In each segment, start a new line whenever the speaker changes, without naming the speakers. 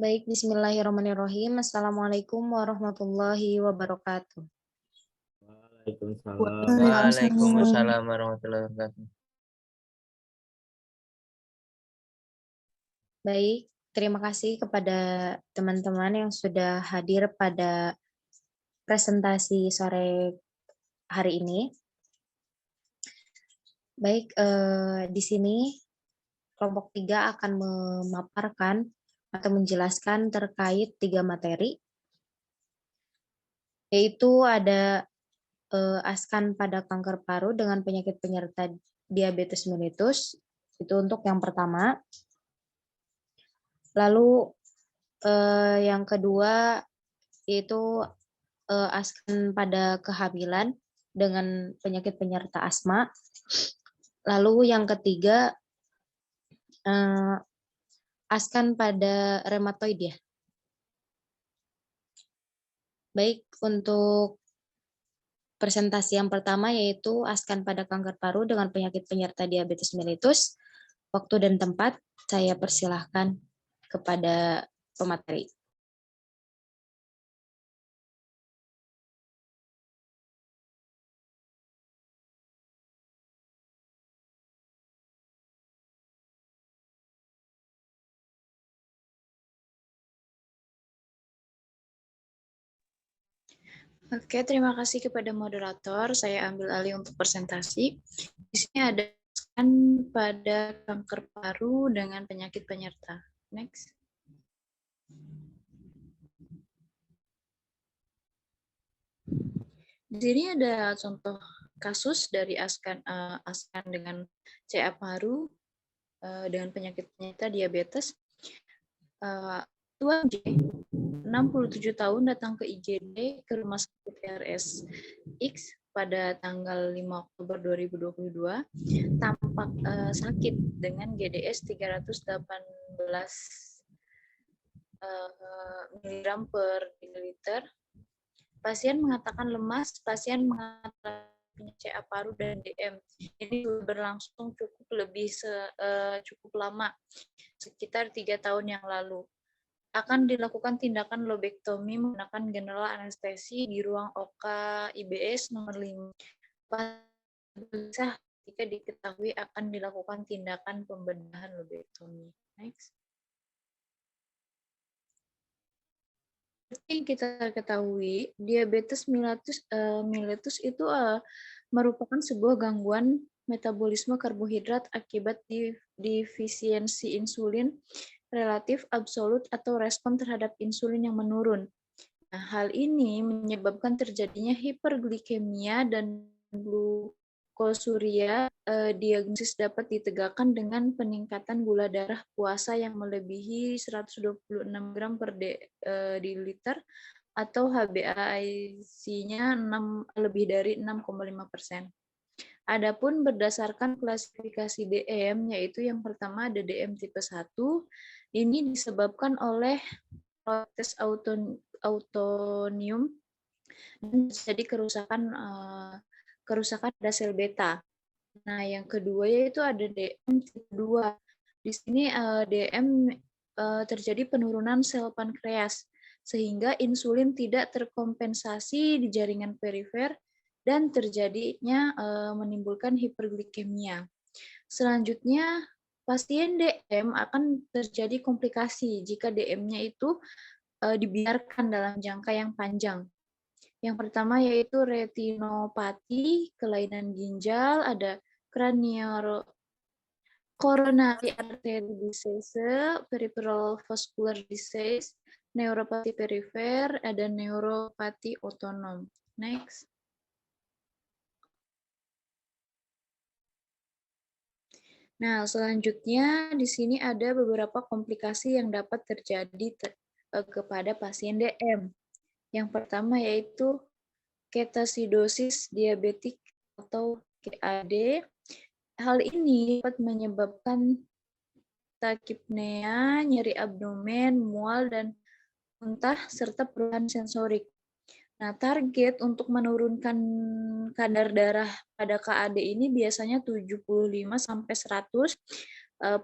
Baik, bismillahirrahmanirrahim. Assalamualaikum warahmatullahi wabarakatuh.
Waalaikumsalam.
Waalaikumsalam warahmatullahi wabarakatuh.
Baik, terima kasih kepada teman-teman yang sudah hadir pada presentasi sore hari ini. Baik, di sini kelompok 3 akan memaparkan atau menjelaskan terkait 3 materi, yaitu ada askan pada kanker paru dengan penyakit penyerta diabetes mellitus, itu untuk yang pertama. Lalu yang kedua yaitu askan pada kehamilan dengan penyakit penyerta asma. Lalu yang ketiga askan pada reumatoid ya. Baik, untuk presentasi yang pertama yaitu askan pada kanker paru dengan penyakit penyerta diabetes mellitus. Waktu dan tempat saya persilahkan kepada pemateri.
Oke, terima kasih kepada moderator. Saya ambil alih untuk presentasi. Di sini ada askan pada kanker paru dengan penyakit penyerta. Next. Di sini ada contoh kasus dari askan dengan CA paru dengan penyakit penyerta diabetes. Tuan J, 67 tahun, datang ke IGD ke Rumah Sakit RSX pada tanggal 5 Oktober 2022, tampak sakit dengan GDS 318 mg per mililiter. Pasien mengatakan lemas, pasien mengatakan CA paru dan DM. Ini berlangsung cukup lama, sekitar 3 tahun yang lalu. Akan dilakukan tindakan lobektomi menggunakan general anestesi di ruang OK IBS nomor 5. Bisa jika diketahui akan dilakukan tindakan pembedahan lobektomi. Next. Seperti yang kita ketahui, diabetes mellitus itu merupakan sebuah gangguan metabolisme karbohidrat akibat defisiensi insulin relatif, absolut, atau respon terhadap insulin yang menurun. Nah, hal ini menyebabkan terjadinya hiperglikemia dan glukosuria. Diagnosis dapat ditegakkan dengan peningkatan gula darah puasa yang melebihi 126 gram per diliter atau HbA1c-nya lebih dari 6,5%. Adapun berdasarkan klasifikasi DM, yaitu yang pertama ada DM tipe 1, ini disebabkan oleh protes autoimun dan terjadi kerusakan pada sel beta. Nah, yang kedua yaitu ada DM tipe 2. Di sini DM terjadi penurunan sel pankreas sehingga insulin tidak terkompensasi di jaringan perifer dan terjadinya menimbulkan hiperglikemia. Selanjutnya, pasien DM akan terjadi komplikasi jika DM-nya itu dibiarkan dalam jangka yang panjang. Yang pertama yaitu retinopati, kelainan ginjal, ada coronary artery disease, peripheral vascular disease, neuropati perifer, ada neuropati otonom. Next. Nah, selanjutnya di sini ada beberapa komplikasi yang dapat terjadi kepada pasien DM. Yang pertama yaitu ketasidosis diabetik atau KAD. Hal ini dapat menyebabkan takipnea, nyeri abdomen, mual, dan muntah, serta perubahan sensorik. Nah, target untuk menurunkan kadar darah pada KAD ini biasanya 75-100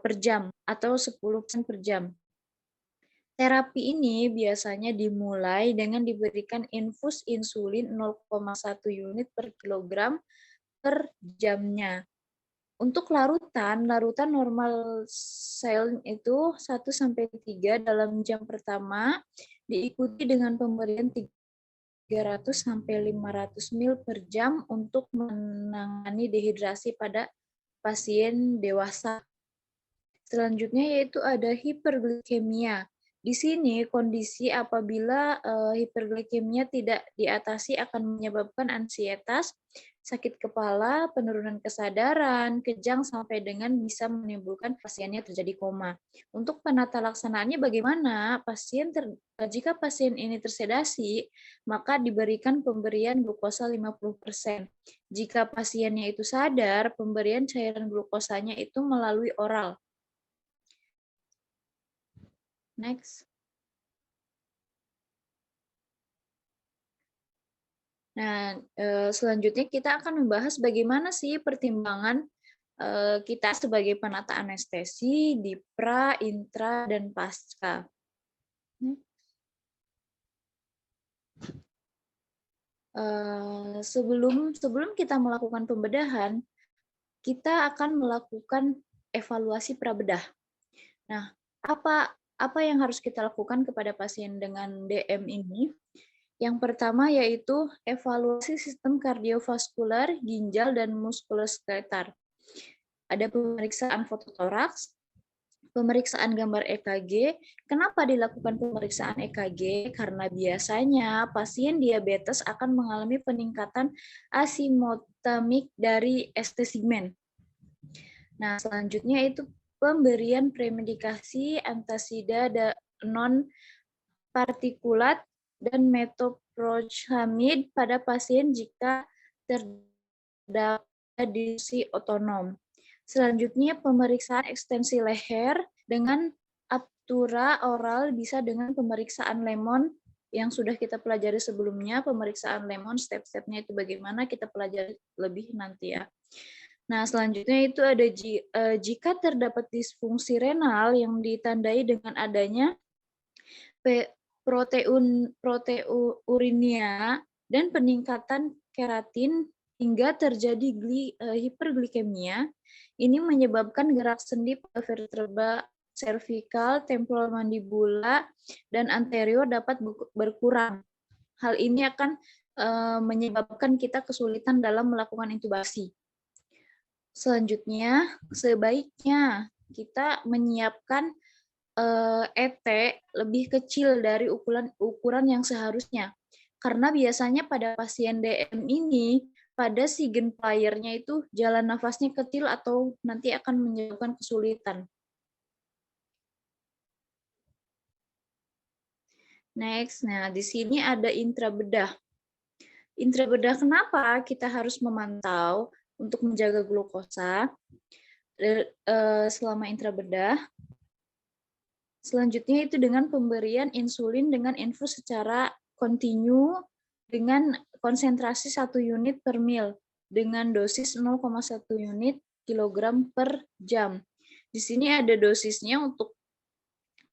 per jam atau 10% per jam. Terapi ini biasanya dimulai dengan diberikan infus insulin 0,1 unit per kilogram per jamnya. Untuk larutan normal sel itu 1-3 dalam jam pertama, diikuti dengan pemberian 300-500 ml per jam untuk menangani dehidrasi pada pasien dewasa. Selanjutnya yaitu ada hiperglikemia. Di sini kondisi apabila hiperglikemia tidak diatasi akan menyebabkan ansietas, sakit kepala, penurunan kesadaran, kejang sampai dengan bisa menimbulkan pasiennya terjadi koma. Untuk penata laksanaannya bagaimana? Jika pasien ini tersedasi, maka diberikan pemberian glukosa 50%. Jika pasiennya itu sadar, pemberian cairan glukosanya itu melalui oral. Next. Nah, selanjutnya kita akan membahas bagaimana sih pertimbangan kita sebagai penata anestesi di pra, intra, dan pasca. Sebelum kita melakukan pembedahan, kita akan melakukan evaluasi prabedah. Nah, apa yang harus kita lakukan kepada pasien dengan DM ini? Yang pertama yaitu evaluasi sistem kardiovaskular, ginjal, dan muskuloskeletal. Ada pemeriksaan fototoraks, pemeriksaan gambar EKG. Kenapa dilakukan pemeriksaan EKG? Karena biasanya pasien diabetes akan mengalami peningkatan asimptotik dari ST segmen. Nah, selanjutnya itu pemberian premedikasi antasida non-partikulat dan metoprololid pada pasien jika terdapat disi otonom. Selanjutnya pemeriksaan ekstensi leher dengan aptura oral bisa dengan pemeriksaan Lemon yang sudah kita pelajari sebelumnya. Pemeriksaan Lemon step-stepnya itu bagaimana kita pelajari lebih nanti ya. Nah, selanjutnya itu ada jika terdapat disfungsi renal yang ditandai dengan adanya proteinuria dan peningkatan keratin hingga terjadi hiperglikemia. Ini menyebabkan gerak sendi pada vertebra cervical, temporal mandibula, dan anterior dapat berkurang. Hal ini akan menyebabkan kita kesulitan dalam melakukan intubasi. Selanjutnya, sebaiknya kita menyiapkan ET lebih kecil dari ukuran yang seharusnya. Karena biasanya pada pasien DM ini, pada sigen playernya itu jalan nafasnya kecil atau nanti akan menyebabkan kesulitan. Next, nah di sini ada intrabedah. Intrabedah kenapa kita harus memantau untuk menjaga glukosa selama intrabedah? Selanjutnya itu dengan pemberian insulin dengan infus secara kontinu dengan konsentrasi 1 unit per mil dengan dosis 0,1 unit kilogram per jam. Di sini ada dosisnya, untuk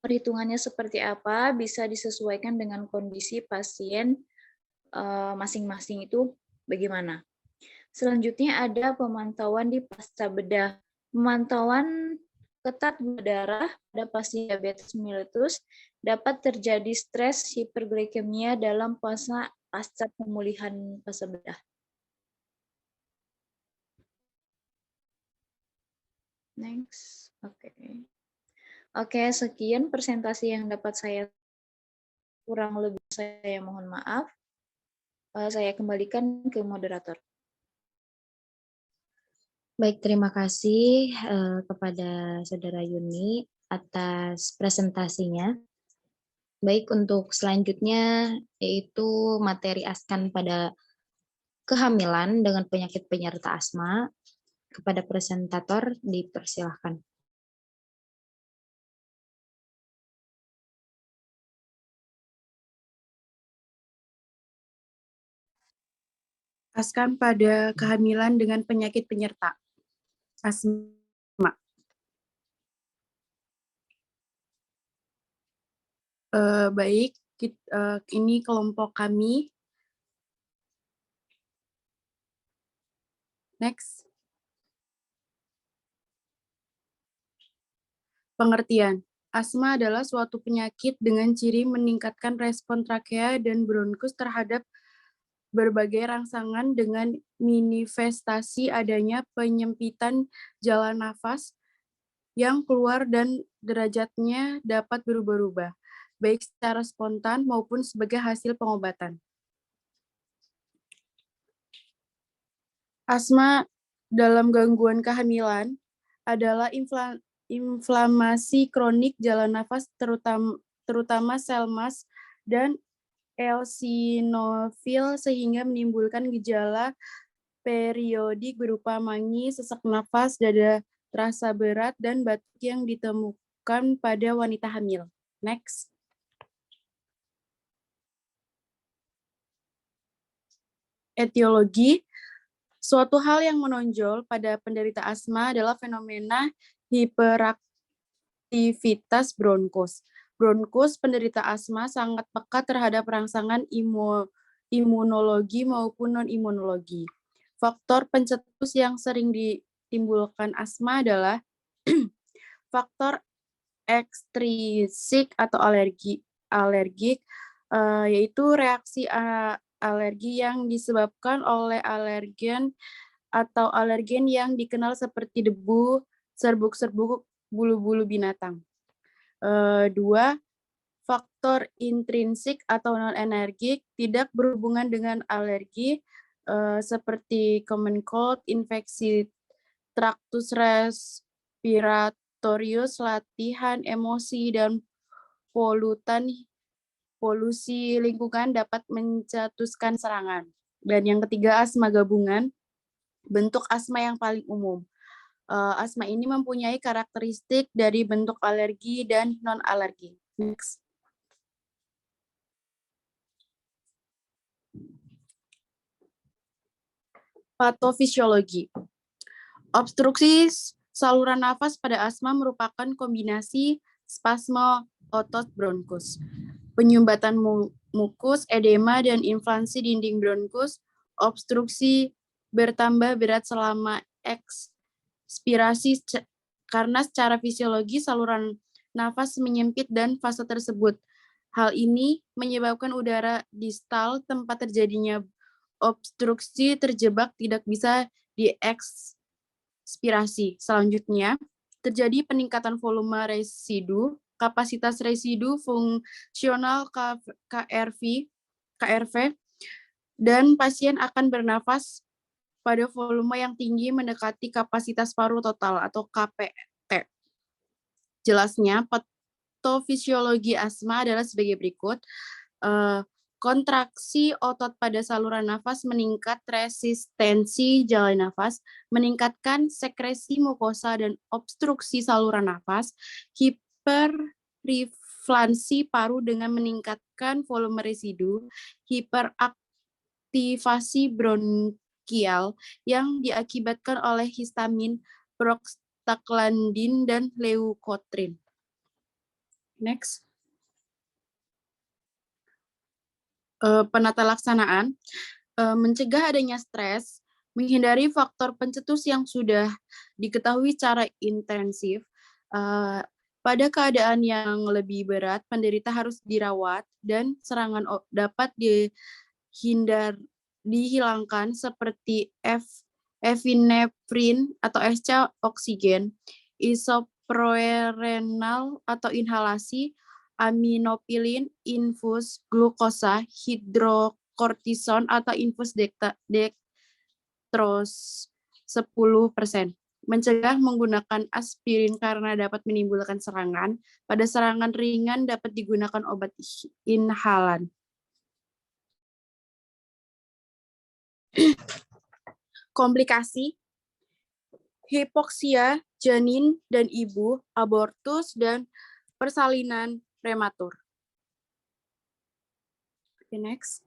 perhitungannya seperti apa bisa disesuaikan dengan kondisi pasien masing-masing itu bagaimana. Selanjutnya ada pemantauan di pasca bedah. Pemantauan ketat gula darah pada pasien diabetes mellitus dapat terjadi stres hiperglikemia dalam pasca pemulihan pasca bedah. Next, oke, sekian presentasi yang dapat saya, kurang lebih saya mohon maaf. Saya kembalikan ke moderator.
Baik, terima kasih kepada Saudara Yuni atas presentasinya. Baik, untuk selanjutnya yaitu materi askan pada kehamilan dengan penyakit penyerta asma. Kepada presentator dipersilahkan.
Askan pada kehamilan dengan penyakit penyerta asma. Baik, ini kelompok kami. Next. Pengertian. Asma adalah suatu penyakit dengan ciri meningkatkan respon trakea dan bronkus terhadap berbagai rangsangan dengan manifestasi adanya penyempitan jalan nafas yang keluar dan derajatnya dapat berubah-ubah, baik secara spontan maupun sebagai hasil pengobatan. Asma dalam gangguan kehamilan adalah inflamasi kronik jalan nafas terutama sel mas dan eosinofil sehingga menimbulkan gejala periodik berupa mangi, sesak nafas, dada terasa berat, dan batuk yang ditemukan pada wanita hamil. Next. Etiologi. Suatu hal yang menonjol pada penderita asma adalah fenomena hiperaktivitas bronkus. Bronkus penderita asma sangat peka terhadap rangsangan imunologi maupun non-imunologi. Faktor pencetus yang sering ditimbulkan asma adalah faktor ekstrinsik atau alergik, yaitu reaksi alergi yang disebabkan oleh alergen atau alergen yang dikenal seperti debu, serbuk-serbuk, bulu-bulu binatang. 2. Faktor intrinsik atau non-alergik tidak berhubungan dengan alergi seperti common cold, infeksi traktus respiratorius, latihan emosi, dan polusi lingkungan dapat mencetuskan serangan. Dan yang ketiga, asma gabungan, bentuk asma yang paling umum. Asma ini mempunyai karakteristik dari bentuk alergi dan non-alergi. Next. Patofisiologi. Obstruksi saluran nafas pada asma merupakan kombinasi spasme otot bronkus, penyumbatan mukus, edema, dan inflamasi dinding bronkus. Obstruksi bertambah berat selama ekspirasi karena secara fisiologi saluran nafas menyempit dan fase tersebut. Hal ini menyebabkan udara distal tempat terjadinya obstruksi terjebak tidak bisa diekspirasi. Selanjutnya, terjadi peningkatan volume residu, kapasitas residu fungsional KRV, dan pasien akan bernafas pada volume yang tinggi mendekati kapasitas paru total atau KPT. Jelasnya, patofisiologi asma adalah sebagai berikut. Kontraksi otot pada saluran nafas meningkat resistensi jalan nafas, meningkatkan sekresi mukosa dan obstruksi saluran nafas, hiperreflansi paru dengan meningkatkan volume residu, hiperaktivasi bronkial yang diakibatkan oleh histamin, prostaglandin, dan leukotrin. Next. Penata laksanaan, mencegah adanya stres, menghindari faktor pencetus yang sudah diketahui secara intensif. Pada keadaan yang lebih berat, penderita harus dirawat dan serangan dapat dihilangkan seperti epinefrin atau SC oksigen, isoproerenal atau inhalasi, aminopilin, infus glukosa, hidrokortison atau infus dextrose 10%. Mencegah menggunakan aspirin karena dapat menimbulkan serangan. Pada serangan ringan dapat digunakan obat inhalan. Komplikasi, hipoksia janin dan ibu, abortus, dan persalinan prematur. Okay, next.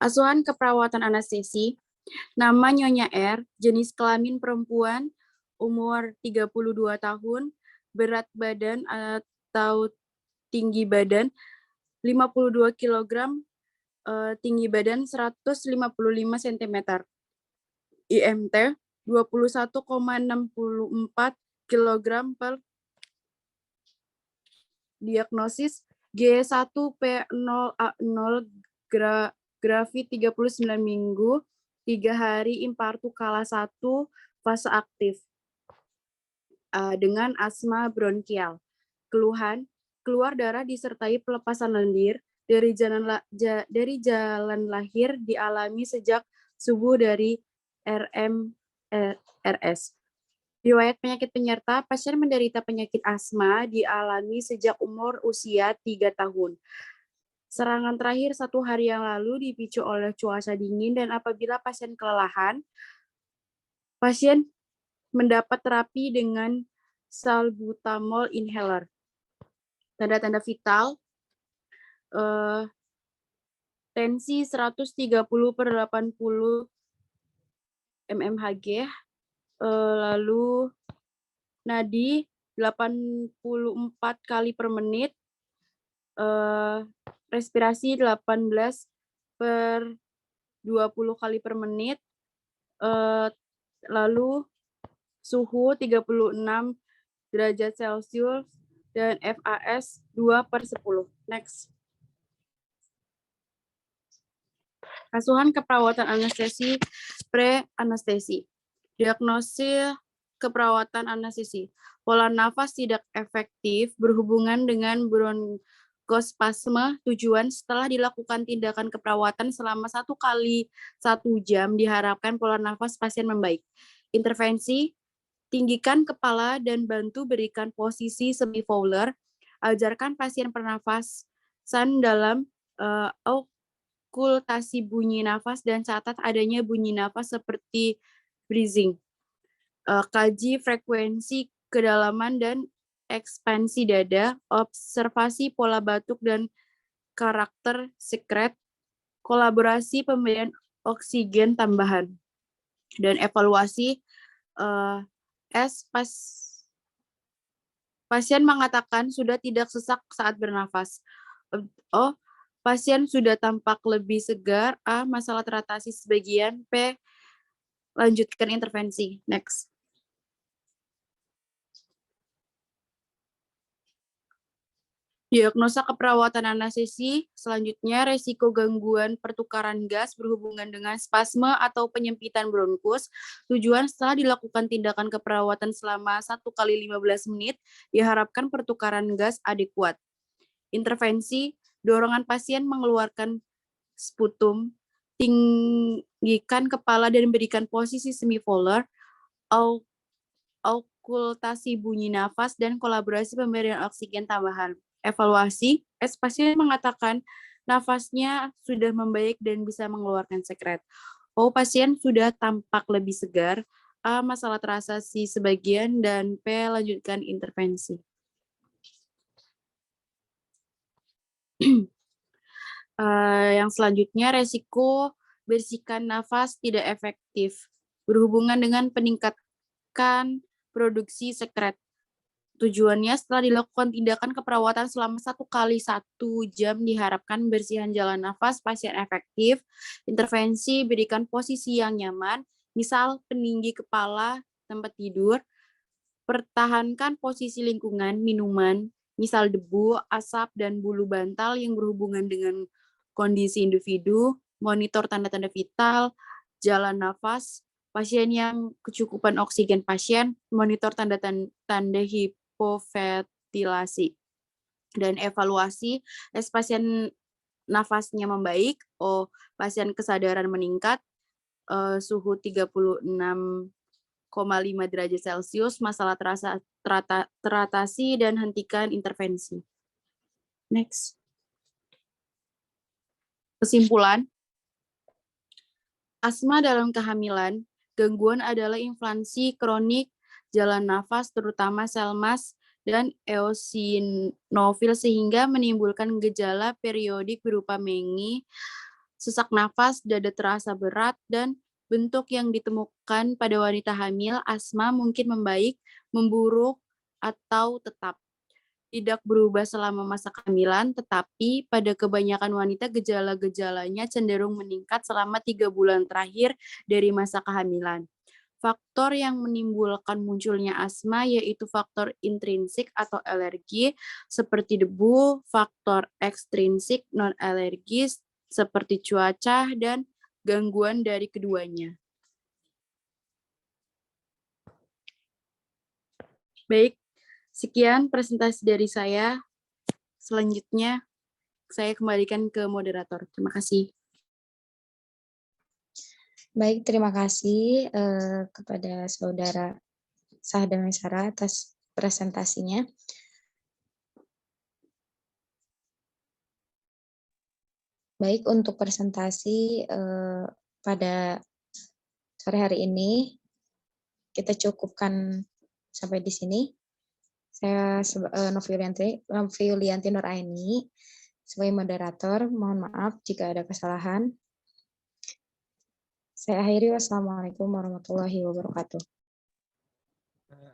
Asuhan keperawatan anestesi, nama Nyonya R, jenis kelamin perempuan, umur 32 tahun, berat badan atau tinggi badan 52 kg, tinggi badan 155 cm. IMT 21,64 kg per diagnosis G1P0A0 grafi 39 minggu, 3 hari impartu kala 1 fase aktif dengan asma bronkial. Keluhan, keluar darah disertai pelepasan lendir dari jalan lahir dialami sejak subuh dari RS. Riwayat penyakit penyerta, pasien menderita penyakit asma dialami sejak umur usia 3 tahun. Serangan terakhir 1 hari yang lalu dipicu oleh cuaca dingin dan apabila pasien kelelahan, pasien mendapat terapi dengan salbutamol inhaler. Tanda-tanda vital, tensi 130/80 mmHg, lalu nadi 84 kali per menit, respirasi 18/20 kali per menit, lalu suhu 36 derajat Celcius, dan FAS 2/10. Next. Asuhan keperawatan anestesi pre-anestesi. Diagnosis keperawatan anestesi. Pola nafas tidak efektif berhubungan dengan bronkospasme. Tujuan setelah dilakukan tindakan keperawatan selama 1 kali 1 jam diharapkan pola nafas pasien membaik. Intervensi, tinggikan kepala dan bantu berikan posisi semi-Fowler. Ajarkan pasien pernafasan dalam okultasi bunyi nafas dan catat adanya bunyi nafas seperti breathing. Kaji frekuensi kedalaman dan ekspansi dada, observasi pola batuk dan karakter sekret, kolaborasi pemberian oksigen tambahan, dan evaluasi pasien mengatakan sudah tidak sesak saat bernafas. Pasien sudah tampak lebih segar. Masalah teratasi sebagian. P, lanjutkan intervensi. Next. Diagnosa keperawatan anestesi, selanjutnya resiko gangguan pertukaran gas berhubungan dengan spasme atau penyempitan bronkus. Tujuan setelah dilakukan tindakan keperawatan selama 1 kali 15 menit, diharapkan pertukaran gas adekuat. Intervensi, dorongan pasien mengeluarkan sputum, tinggikan kepala dan berikan posisi semi-Fowler, okultasi bunyi nafas, dan kolaborasi pemberian oksigen tambahan. Evaluasi, pasien mengatakan nafasnya sudah membaik dan bisa mengeluarkan sekret. Pasien sudah tampak lebih segar. Masalah terasasi sebagian, dan P, lanjutkan intervensi. Yang selanjutnya, resiko bersihkan nafas tidak efektif berhubungan dengan peningkatan produksi sekret. Tujuannya setelah dilakukan tindakan keperawatan selama 1 kali 1 jam diharapkan bersihan jalan nafas pasien efektif. Intervensi, berikan posisi yang nyaman, misal peninggi kepala, tempat tidur. Pertahankan posisi lingkungan, minuman, misal debu, asap, dan bulu bantal yang berhubungan dengan kondisi individu. Monitor tanda-tanda vital, jalan nafas, pasien yang kecukupan oksigen pasien, monitor tanda-tanda hipoventilasi, dan evaluasi, pasien nafasnya membaik, pasien kesadaran meningkat, suhu 36,5 derajat Celcius, masalah teratasi, dan hentikan intervensi. Next. Kesimpulan, asma dalam kehamilan, gangguan adalah inflamasi kronik jalan nafas, terutama sel mas dan eosinofil, sehingga menimbulkan gejala periodik berupa mengi, sesak nafas, dada terasa berat, dan bentuk yang ditemukan pada wanita hamil. Asma mungkin membaik, memburuk, atau tetap. Tidak berubah selama masa kehamilan, tetapi pada kebanyakan wanita gejala-gejalanya cenderung meningkat selama 3 bulan terakhir dari masa kehamilan. Faktor yang menimbulkan munculnya asma yaitu faktor intrinsik atau alergi seperti debu, faktor ekstrinsik non-alergis seperti cuaca, dan gangguan dari keduanya. Baik, sekian presentasi dari saya. Selanjutnya, saya kembalikan ke moderator. Terima kasih.
Baik, terima kasih kepada Saudara Sahda Mesara atas presentasinya. Baik, untuk presentasi pada sore hari ini kita cukupkan sampai di sini. Saya Noviulianti Nuraini sebagai moderator, mohon maaf jika ada kesalahan. Saya akhiri, wassalamualaikum warahmatullahi wabarakatuh.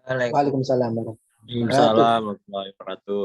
Waalaikumsalam.
Waalaikumsalam warahmatullahi wabarakatuh.